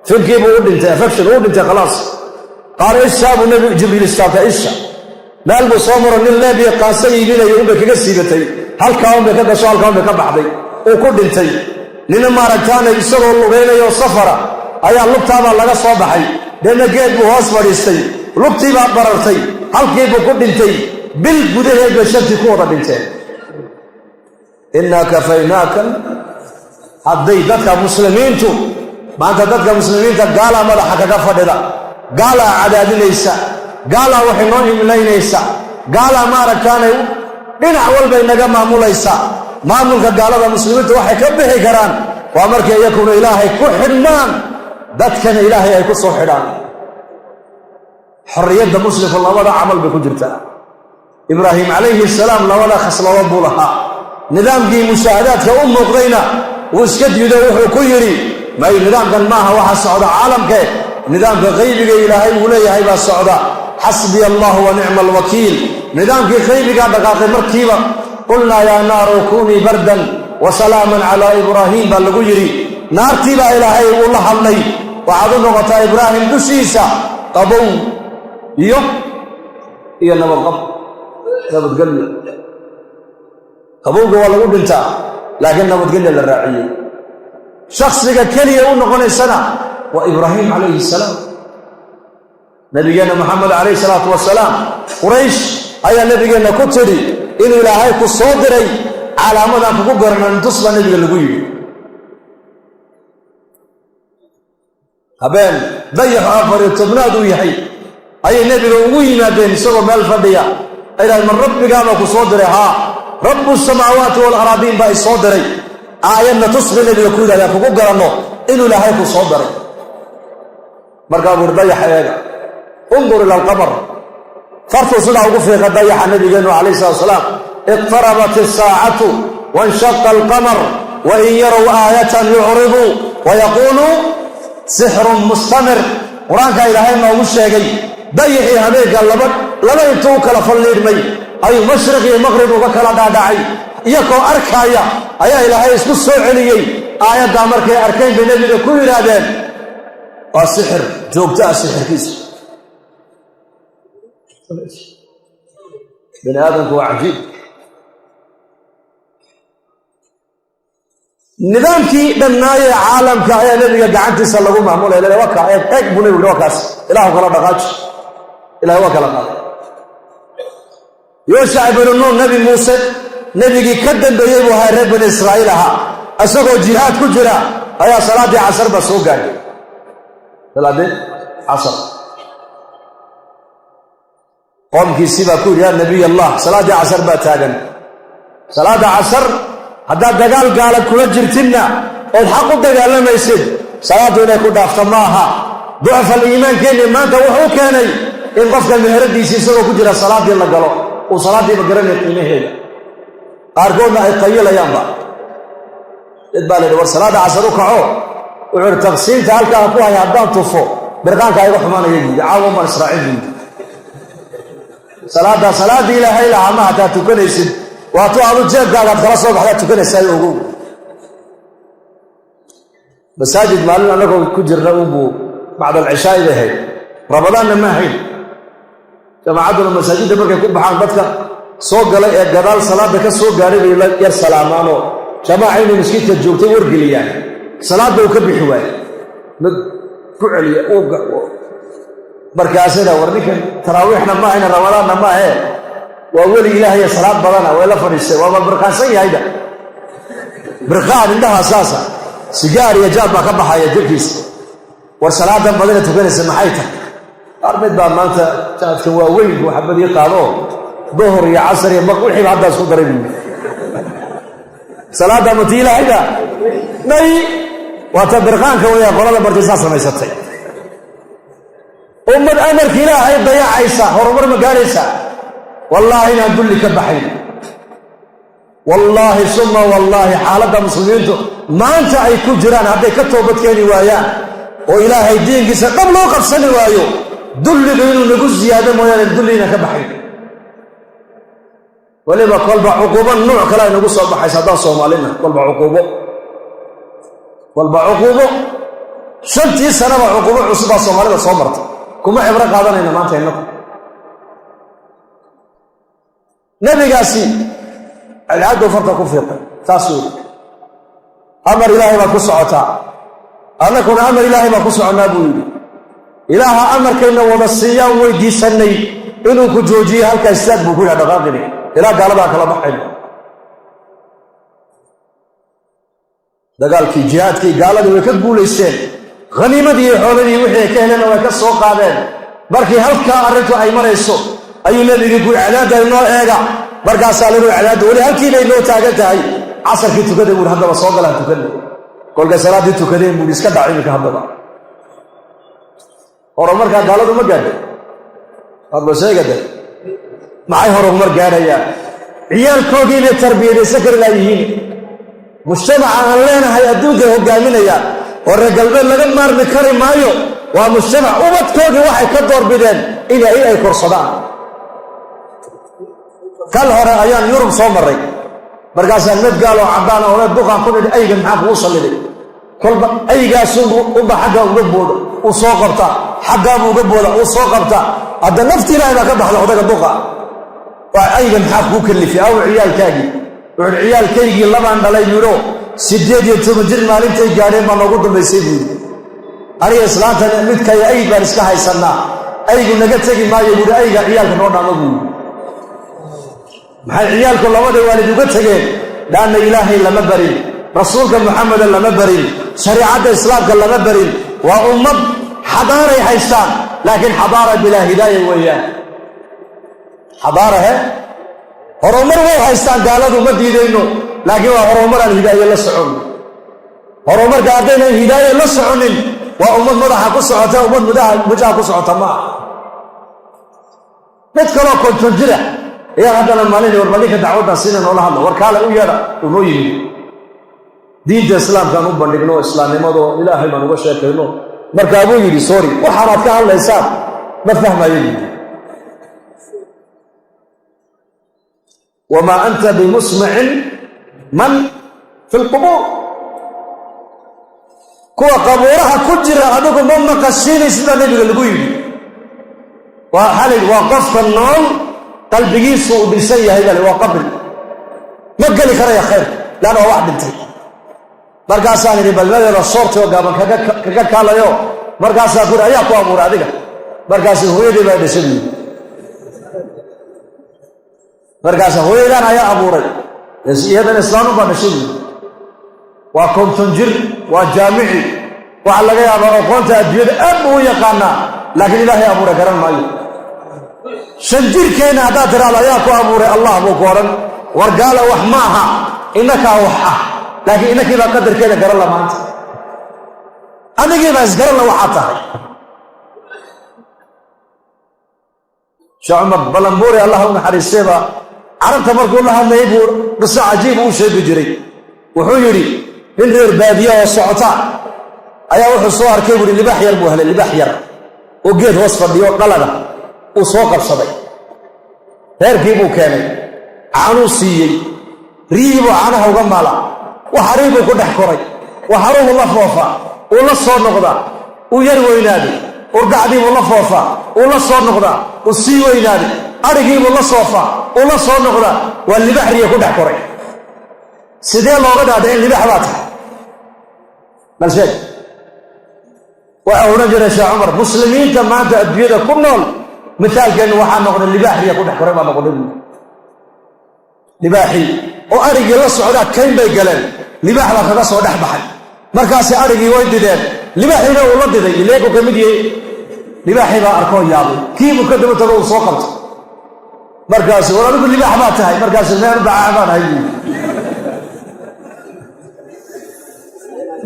فين كيف ودنت افكشن ودنت خلاص قال ايش سابوا النبي جبريل استاذ ايش مال بصامر ان الله بيقاسي لنا يوم كغا سيبتي هل كاون بك سؤال كاون بك بخدي او كدنتي لنا ما رجانا isagoo lugeeyo safara ayaa lugtaaba laga soo baxay dana geed buu hoos fadhiistay lugtii baa barartay halkii buu ku dhintay bil gudaheed shantii ku wada dhinteen inna kafaynaka haday dadka muslimiintu maanta dadka muslimiinta gaala madaxa kaga fadhida gaala cadaadinaysa gaala waxay noo himlaynaysa gaala ma aragtaanay dhinac walba inaga maamulaysa maamulka gaalada muslimiinta waxay ka bixi karaan waa markay yakuna ilaahay ku xidmaan dadkana ilaahay ay ku soo xidhaan xorriyadda muslimka labada amal bay ku jirtaa ibraahim calayhi salaam labada khaslado buu lahaa nidaamkii mushahadaadka u muuqdayna wuu iska diido wuxuu ku yidhi may nidaamkan maaha waxa socda caalamka nidaamka qaybiga ilaahay uu leeyahay baa socda xasbi allah wa ni'mal wakiil nidaamkii qaybiga dhaqaaqay markiiba qulna ya naaru kuni bardan wa salaaman ala ibrahim baa lagu yidhi naartii baa ilaahay uu la hadlay waxaad u noqotaa ibraahim dushiisa qabow iyo nabadgelyo qabowga waa lagu dhintaa laakiin nabadgelyo la raaciyey shakhsiga keliya u noqonaysana وإبراهيم عليه السلام نبينا محمد عليه الصلاة والسلام قريش أي نبينا كتري إنه إلهي كصادري على مدى كبرنا نتصل نبي الغيب هبان ضيح آخر يتبنادوا يحي أي نبي الغيب ما بين سوى مالفضية إلى من رب قامك صادري رب السماوات والأراضين بأي صادري آيانا تصل نبي الغيب لك كبرنا إنه إلهي كصادري مرقا بردايح ايغا انظر الى القمر فرط صدع وقفه ضيح النبي عليه الصلاه والسلام اقتربت الساعه وانشق القمر وان يروا ايه يعرضوا ويقولوا سحر مستمر قرانك الهي ما هو شيغي ضيحي هبيك لما انتو كلا فليرمي اي مشرق المغرب وكلا دادعي يكو اركايا اي الهي اسكو سو عليي ايات markay arkeen nabiga ku yiraahdeen والسحر جوجتا السحر كيس بني آدم هو عجيب نظامكي دنايا عالم كايا نبي قعدتي سلغوا معموله الى وكا اك بني وكاس اله كلا دقاج اله وكلا قال يوشع بن نون نبي موسى نبي كدن بيبو هاي بني اسرائيل اسقو جهاد كجرا ايا صلاه عصر بسو غادي ثلاثة عصر قوم كيسيبا كور يا نبي الله صلاة عصر باتاقن صلاة عصر هذا دقال قال كل جرتنا والحق الدجال لما يصير صلاته إنك دافت معها ضعف الإيمان كان ما أنت وحو كان إن قفك المهرد يسيسر وكجر صلاة الله قالوا وصلاة بقرن يقيمه هنا أرجونا الطيلة ينبع إدبال الور صلاة عصر وكعو وعر تغسيل تعالك أقوها يعدان طفو برقانك أيضا حمانا يجي عاوم من إسرائيل صلاة دي إلهي لعما حتى تكنيسد واتو عضو الجيب قاعد خلاص وقت حتى تكنيسد وقوم مساجد مالنا لكم كجر رأوبو بعد العشاء إلهي رمضان ما هي جماعتنا المساجد مركا يكون بحان بدك سوق قدال صلاة بك سوق قارب ير سلامانو جماعين مسكيت الجوتي ورقليان صلاة بوكبي حواي كعلي اوقع مركاسنا ورنيك تراويحنا ما هنا رمضان ما هي واولي الهي صلاة بدنا ولا فريسه وما بركاسي هيدا برقان عندها اساسا سيجار يا جاب ما كبحايا جركيس والصلاة بدنا تكنس محيتك أرمد بقى ما أنت كانت كواوين وحبد يقالوه ظهر يا عصر يا مقوحي بعد صدر مني صلاة متيلة هيدا نهي وتبرقانك ويا قرآن برتساس ما يستطيع أمد أمر كلا هاي ضياع عيسى هرمر مقارسة والله إنا نقول لك بحين والله ثم والله حالة مسلمين ما أنت أي كجران هذا كتوبت كيني وياه وإلهي دين قصة قبل وقف سنة وياه دل بينه نقول زيادة مويا دلنا كبحين ولما قلب عقوبة نوع كلا نقول صلب حيث صومالنا قلب عقوبة شنتي سنة عقوبة عصبة صومالنا صومرت كما عبرك هذا إنما ما تهنكم نبي قاسي العدو فرطكم فيقا تاسو أمر إلهي ما كسعتا أنا كن أمر إلهي ما كسعنا بويدي إله أمر كينا ومسيا ويدي سني إنو كجوجي هلك استاذ بقول هذا غاضني إله قال بقى كلام حلو ده قال كي جهاد كي قال لي وكتبوا لي السن غنيمة دي حولني وحي كهلنا وكسو قادين بركي هلك أردت أي مرة السوق أي الذي يقول علاده إنه إيجا بركي سالوا علاده ولي هلك إنه تاجته هاي عصر كي تكذب هذا بصوغ لا تكذب كل صلاة دي تكذب وليس كذا عينك هذا هرمر كان قالوا ما قال هذا شيء قال معي هرمر قال يا عيال كوجين التربية سكر لا يهين مجتمع علينا هاي الدنيا هو قامين يا والرجال بين لقد مار بكريم مايو ومجتمع وبد كوجي واحد كدور بدن إلى أي كورصدان كالهراء أيام يورم صومري برقاس النت قالوا عبانا ولا دخان كل أي جمعة وصل لي كل أي جاسوم وب حاجة وجبود وصاقبته حاجة وجبود وصاقبته هذا نفتي لا إذا كبح له هذا الدخان وأي جمعة وكل في أو عيال كاجي والعيال كاجي لما عند لا يورو سيدي يتم جرم عليهم تيجارين ما نقول بيسيبوا أنا إسلام تنميت كي أي بارس كهاي سنة أي قلنا قلت تجي ما يقول أي عيال كنونا نقول مع العيال كل ما دوالد قلت تجي لأن إلهي لما برين رسولك محمد لما برين شريعة الإسلام لما برين وأمم حضارة حيشان لكن حضارة بلا هداية وياه حضارة هرمر هو حيشان قالوا ما دينه لكن هرمر الهداية للسعون هرمر قاعدين الهداية للسعون وأمم مدحة قصعتها وأمم مدحة قصعتها معه نتكلم كنت تنجرح يا هذا المالين والملك دعوتنا سنة ولا هذا وركالة ويانا ونوي دين الإسلام كانوا بندقنوا إسلام ماذا إلهي ما نبغى كأنه مركبوا يدي سوري وحرات كان الإنسان ما فهم يدي وما أنت بمسمع من في القبور كوا قبورها كجرة هذوك مما قشين سيدا نبي القوي وحال وقفت النوم قلبي يسوء بالسيء هذا اللي هو قبل ما قال لي خير يا خير لأنه واحد انتهي مركز ثاني بالبلد الصورت وقابل كذا كلا يوم مركز أقول أيها قوامور هذيك مركز هو يدي بعد سني مركز هو يدي أنا يا أبو ري هذا الإسلام بعد سني وكم تنجر وجامعي وعلى غير أبو كنت أدير أبو يقانا لكن إلهي أبو ري كرم ماي شنجر كينا هذا ترى لا يا أبو ري الله أبو كورن ورجال وحماها إنك وحى laakiin inakii baa qadarkeeda garan la maanta adigii baa isgaran la waxaa tahay sheekh cumar balanbuuri allah u naxariisteeba carabta markuu la hadlayay buu qiso cajiib uu sheegi jiray wuxuu yidhi nin reer baadiya oo socota ayaa wuxuu soo arkay buuhi libaax yar buu helay libaax yar oo geed hoos fadhiyo dhalada uu soo qabsaday reerkii buu keenay caanuu siiyey riyihii buu caanaha uga maala waxarii buu ku dhex koray waxaruhu la foofaa uu la soo noqdaa uu yar weynaaday urgacdiibuu la foofaa uu la soo noqdaa uu sii weynaaday adhigiibuu la soofaa uu la soo noqdaa waa libaax riya ku dhex koray sidee looga dhaadhicin libaax baa tahay bal sheeg waxaa odhan jiray sheekh cumar muslimiinta maanta adduunyada ku nool mithaalkeennu waxaa noqday libaax riya ku dhex koray baa noqday libaaxii oo adhigii la socdaa kayn bay galeen libaax baa kaga soo dhex baxay markaasi adhigii way dideen libaaxiina uu la diday ileegu ka mid yahay libaaxii baa arkoo yaabay kiibuu ka daba tago uu soo qabtay markaasu war adigu libaax baa tahay markaasu meel bacaa baan ahay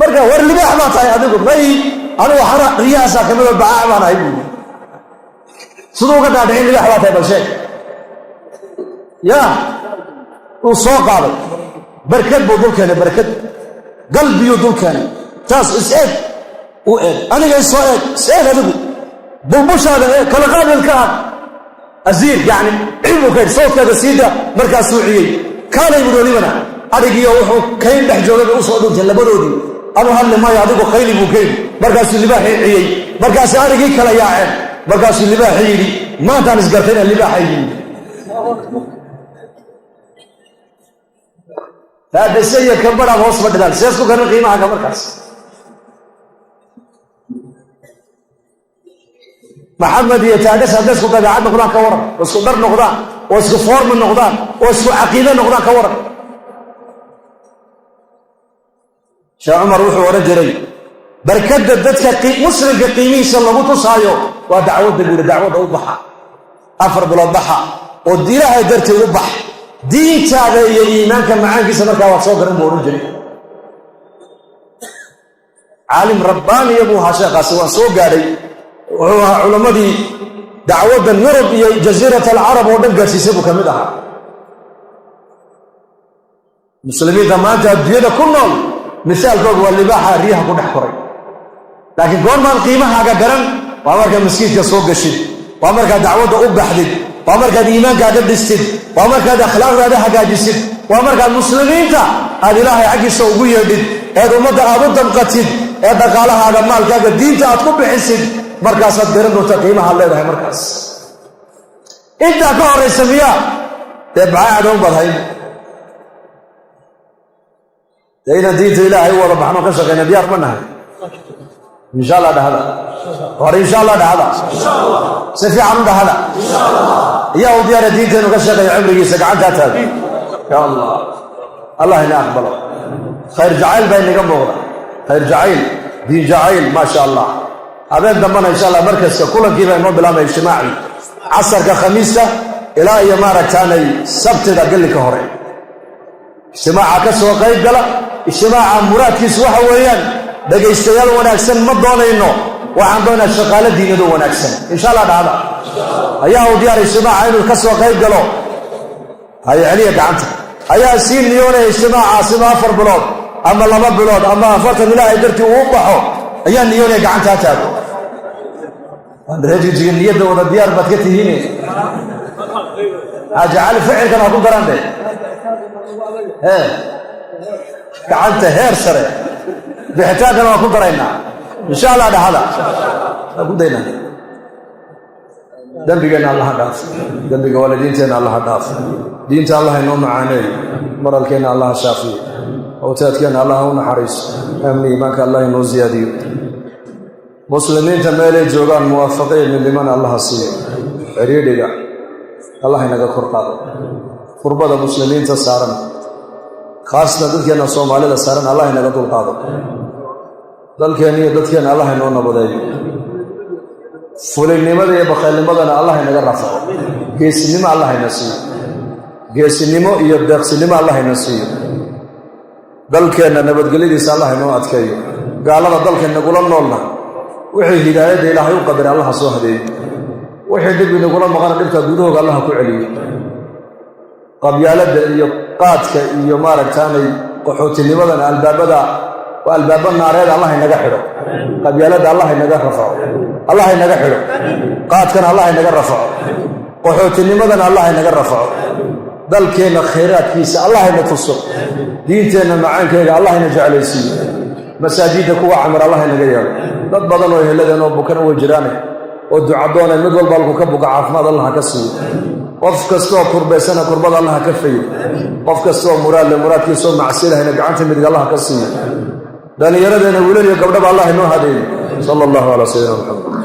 marka war libaax baa tahay adigu may anigu xara riyaasaa ka mid bacaa baan ahay siduu uga dhaadhicin libaax baa tahay bal sheeg yaa uu soo qaaday barkad buu dul keenay barkad qalbiyuu dul keenay taas is-eeg u eeg aniga isoo eeg is-eeg adigu bulbushaada ee kala qaabilka ah asiir yacni cilmu kayd sawdkeeda siida markaasuu ciyey kaalay buhi walibana adhigiiyo wuxuu kayn dhex joogay bay u soo dhuntay labadoodii anu hadli maayo adigu khayli buu kayni markaasuu libaaxii ciyey markaasuu adhigii kala yaaceen markaasuu libaaxii yidhi maantaan isgartayna libaaxa yimi faadhase iyo kabadhaad hoos fadhidaan sees ku garan qiimahaga markaas maxamed iyo taadhas hadday isku dabeecad noqdaan ka waran oo isku dhar noqdaan oo isku foormi noqdaan oo isku caqiide noqdaan ka waran sheekh cumar wuxuu odhan jiray barkadda dadka muslimka qiimihiisa lagu tusaayo waa dacwadda buuri dacwadda u baxa 4 bilood baxa oo ilaahay darteed u bax diintaada iyo iimaanka macaankiisa markaa waad soo garan buu odhan jiray caalim rabbaaniya buu ahaa sheekhaasi waan soo gaadhay wuxuu ahaa culammadii dacwaddan yurub iyo jasiirat alcarab oo dhan gaadhsiisay buu ka mid ahaa muslimiinta maanta adduunyada ku nool misaalkoodu waa libaaxa riyaha ku dhex koray laakiin goormaan qiimahaaga garan waa markaad masjiidka soo gashid waa markaad dacwadda u baxdid waa markaad iimaankaaga dhistid waa markaad akhlaaqdaada hagaajisid waa markaad muslimiinta aad ilaahay xaggiisa ugu yeedhid eed ummadda aad u damqatid ee dhaqaalahaaga maalkaaga diinta aad ku bixisid markaasaad garan doonta qiimahaad leedahay markaas intaa ka horaysa miyaa dee bacaacda u badhayn dee inaan diinta ilaahay u wada baxno ka shaqayna diyaar ma nahay insha allah dhahada hore insha allah dhahada si fiican u dhahada iyaa u diyaara diinteenu ka shaqeeya cumrigiisa gacantaa taaga ya allah allah ina aqbalo khayr jacayl baa inaga muuqda khayr jacayl diin jacayl maa sha allah habeen dambana insha allah markaska kulankii baa inoo bilaabay ijtimaaci casarka khamiista ilaa iyo maaragtaanay sabtida gellinka hore ijtimaaca ka soo qayb gala ijtimaaca muraadkiisu waxa weeyaan dhegaystayaal wanaagsan ma doonayno waxaan doonaa shaqaale diinado wanaagsan insha allah dhahda ayaa u diyaaray ijtimaaca inuu ka soo qayb galo haya celiya gacanta ayaa sii niyoonaya ijtimaacaasima 4 bilood ama 2 bilood ama 40 ilaahay dartii uu baxo ayaa niyoonaya gacantaa taago reejiga niyadda wada diyaar baad ka tihiin ajacali ficilkan waa ku garande gacanta heer sare bixitaankana waa ku daraynaa insha allah dhahada waa ku daynaa dembigeenna allaha dhaaf dembiga waalidiinteenna allaha dhaaf diinta allah inoo macaaneey maralkeenna allaha shaafiyo awtaadkeenna allaha u naxariiso amni iimaanka allah inoo ziyaadiyo muslimiinta meelay joogaan muwaafaqe midnimana allaha siiyo xiriidhiga allah inaga kor qaado qurbada muslimiinta saaran khaasatan dadkeenna soomaalida saaran allah inaga dulqaado dalkeenna iyo dadkeenna allah inoo nabadeeyo fulinnimada iyo bakhaylnimadana allah inaga rafaco geesinimo allah ina siiyo geesinimo iyo deeqsinimo allah ina siiyo dalkeenna nabadgelyadiisa allah inoo adkeeyo gaalada dalkeenna nagula noolna wixii hidaayadda ilaahay u qadaray allaha soo hadeeyo wixii dhib inagula maqana dhibka gudahooga allaha ku celiyo qabyaaladda iyo qaadka iyo maaragtaanay qaxootinimadan albaabada waa albaaba naareed allah inaga xidho qabyaaladda allah inaga rafaco allah inaga xidho qaadkana allah inaga rafaco qaxootinimadana allah inaga rafaco dalkeenna khayraadkiisa allah ina tuso diinteenna macaankeyga allah ina jeclaysiiyo masaajidda kuwa camir allah inaga yeelo dad badan oo eheladeen oo bukana way jiraane oo ducadooneen mid walba halku ka buka caafimaad allah ka siiyo qof kastoo kurbaysana kurbada allah ka fayo qof kastoo muraadle muraadkiisoo macsilahayna gacanta midig allah ka siiyo dhallinyaradeenna wiilal iyo gabdhaba allah inoo hadeeyo sala allahu calaa sayidina maxamed